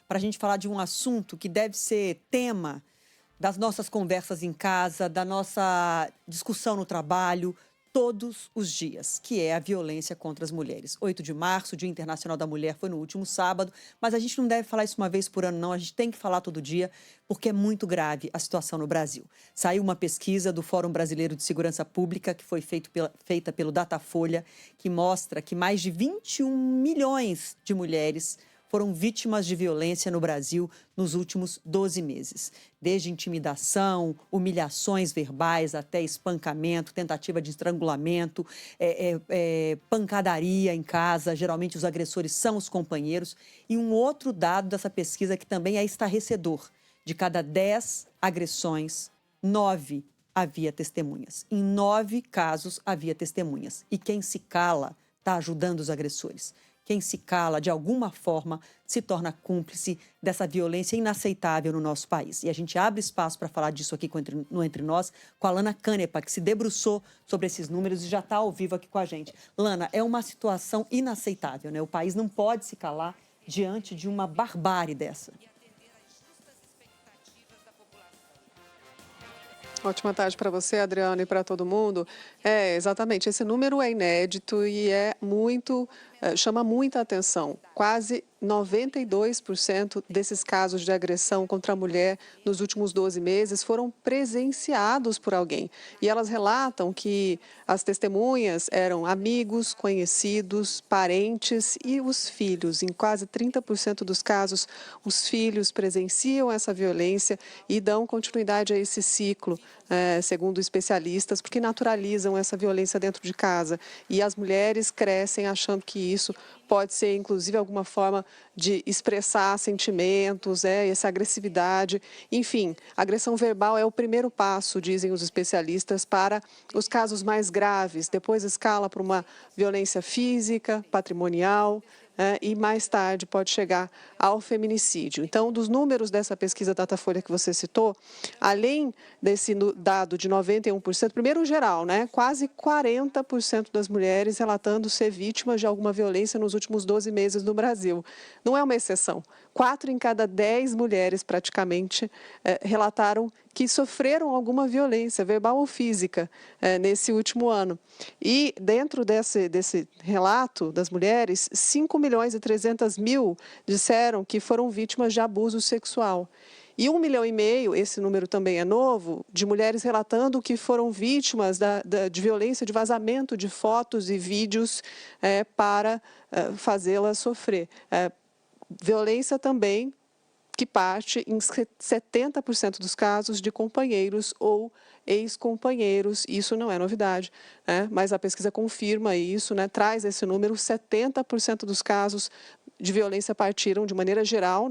para a gente falar de um assunto que deve ser tema das nossas conversas em casa, da nossa discussão no trabalho, todos os dias, que é a violência contra as mulheres. 8 de março, Dia Internacional da Mulher, foi no último sábado, mas a gente não deve falar isso uma vez por ano, não. A gente tem que falar todo dia, porque é muito grave a situação no Brasil. Saiu uma pesquisa do Fórum Brasileiro de Segurança Pública, que foi feita pelo Datafolha, que mostra que mais de 21 milhões de mulheres foram vítimas de violência no Brasil nos últimos 12 meses. Desde intimidação, humilhações verbais, até espancamento, tentativa de estrangulamento, pancadaria em casa. Geralmente os agressores são os companheiros. E um outro dado dessa pesquisa que também é estarrecedor: de cada 10 agressões, 9 havia testemunhas. Em 9 casos havia testemunhas. E quem se cala está ajudando os agressores. Quem se cala, de alguma forma, se torna cúmplice dessa violência inaceitável no nosso país. E a gente abre espaço para falar disso aqui no Entre Nós com a Lana Canepa, que se debruçou sobre esses números e já está ao vivo aqui com a gente. Lana, é uma situação inaceitável, né? O país não pode se calar diante de uma barbárie dessa. Ótima tarde para você, Adriana, e para todo mundo. Exatamente, esse número é inédito e chama muita atenção. Quase 92% desses casos de agressão contra a mulher nos últimos 12 meses foram presenciados por alguém. E elas relatam que as testemunhas eram amigos, conhecidos, parentes e os filhos. Em quase 30% dos casos, os filhos presenciam essa violência e dão continuidade a esse ciclo, segundo especialistas, porque naturalizam essa violência dentro de casa. E as mulheres crescem achando que isso pode ser, inclusive, alguma forma de expressar sentimentos, essa agressividade. Enfim, agressão verbal é o primeiro passo, dizem os especialistas, para os casos mais graves. Depois escala para uma violência física, patrimonial, e mais tarde pode chegar ao feminicídio. Então, dos números dessa pesquisa Datafolha que você citou, além desse dado de 91%, primeiro geral, quase 40% das mulheres relatando ser vítimas de alguma violência nos últimos 12 meses no Brasil. Não é uma exceção. 4 em cada 10 mulheres, praticamente, relataram que sofreram alguma violência, verbal ou física, nesse último ano. E dentro desse relato das mulheres, 5.300.000 disseram que foram vítimas de abuso sexual. E 1,5 milhão, esse número também é novo, de mulheres relatando que foram vítimas de violência, de vazamento de fotos e vídeos para fazê-las sofrer. Violência também que parte em 70% dos casos de companheiros ou ex-companheiros. Isso não é novidade, mas a pesquisa confirma isso, traz esse número: 70% dos casos de violência partiram, de maneira geral,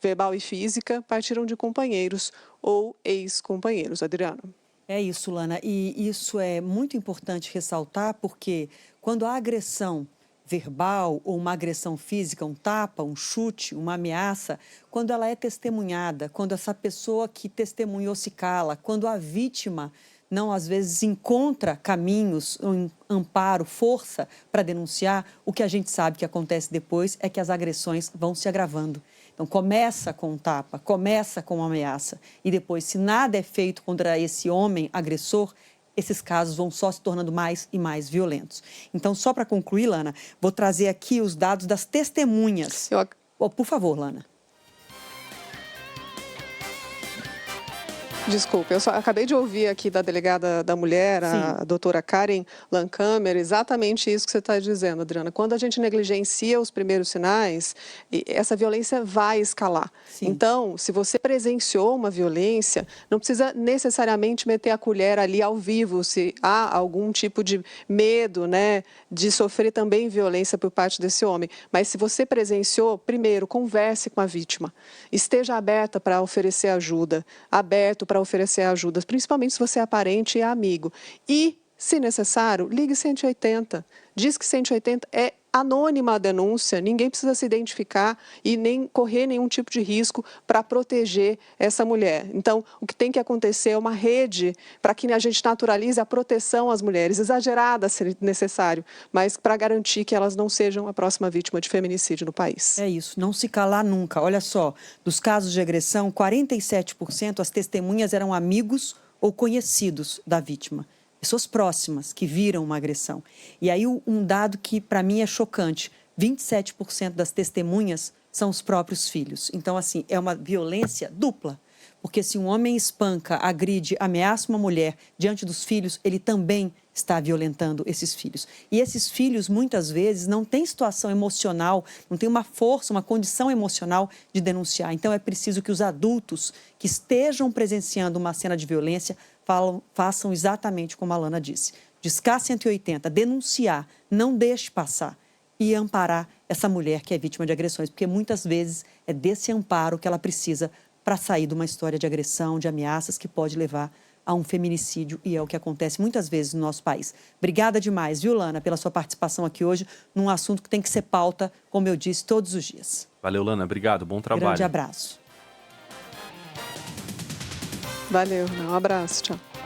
verbal e física, partiram de companheiros ou ex-companheiros. Adriana. É isso, Lana, e isso é muito importante ressaltar, porque quando a agressão verbal ou uma agressão física, um tapa, um chute, uma ameaça, quando ela é testemunhada, quando essa pessoa que testemunhou se cala, quando a vítima não, às vezes, encontra caminhos, amparo, força para denunciar, o que a gente sabe que acontece depois é que as agressões vão se agravando. Então, começa com um tapa, começa com uma ameaça, e depois, se nada é feito contra esse homem agressor, esses casos vão só se tornando mais e mais violentos. Então, só para concluir, Lana, vou trazer aqui os dados das testemunhas. Por favor, Lana. Desculpe, eu só acabei de ouvir aqui da delegada da mulher, a doutora Karen Lancamer, exatamente isso que você está dizendo, Adriana. Quando a gente negligencia os primeiros sinais, essa violência vai escalar. Sim. Então, se você presenciou uma violência, não precisa necessariamente meter a colher ali ao vivo, se há algum tipo de medo, de sofrer também violência por parte desse homem. Mas se você presenciou, primeiro, converse com a vítima. Esteja aberta para oferecer ajuda, aberto para oferecer ajuda, principalmente se você é parente e é amigo. E, se necessário, ligue 180. Diz que 180 é anônima a denúncia, ninguém precisa se identificar e nem correr nenhum tipo de risco para proteger essa mulher. Então, o que tem que acontecer é uma rede para que a gente naturalize a proteção às mulheres, exagerada se necessário, mas para garantir que elas não sejam a próxima vítima de feminicídio no país. É isso, não se calar nunca. Olha só, dos casos de agressão, 47% as testemunhas eram amigos ou conhecidos da vítima. Pessoas próximas que viram uma agressão. E aí um dado que para mim é chocante, 27% das testemunhas são os próprios filhos. Então, assim, é uma violência dupla. Porque se um homem espanca, agride, ameaça uma mulher diante dos filhos, ele também está violentando esses filhos. E esses filhos, muitas vezes, não têm situação emocional, não têm uma força, uma condição emocional de denunciar. Então, é preciso que os adultos que estejam presenciando uma cena de violência façam exatamente como a Lana disse. Discar 180, denunciar, não deixe passar e amparar essa mulher que é vítima de agressões, porque muitas vezes é desse amparo que ela precisa para sair de uma história de agressão, de ameaças que pode levar a um feminicídio, e é o que acontece muitas vezes no nosso país. Obrigada demais, viu, Lana, pela sua participação aqui hoje, num assunto que tem que ser pauta, como eu disse, todos os dias. Valeu, Lana. Obrigado. Bom trabalho. Grande abraço. Valeu, um abraço, tchau.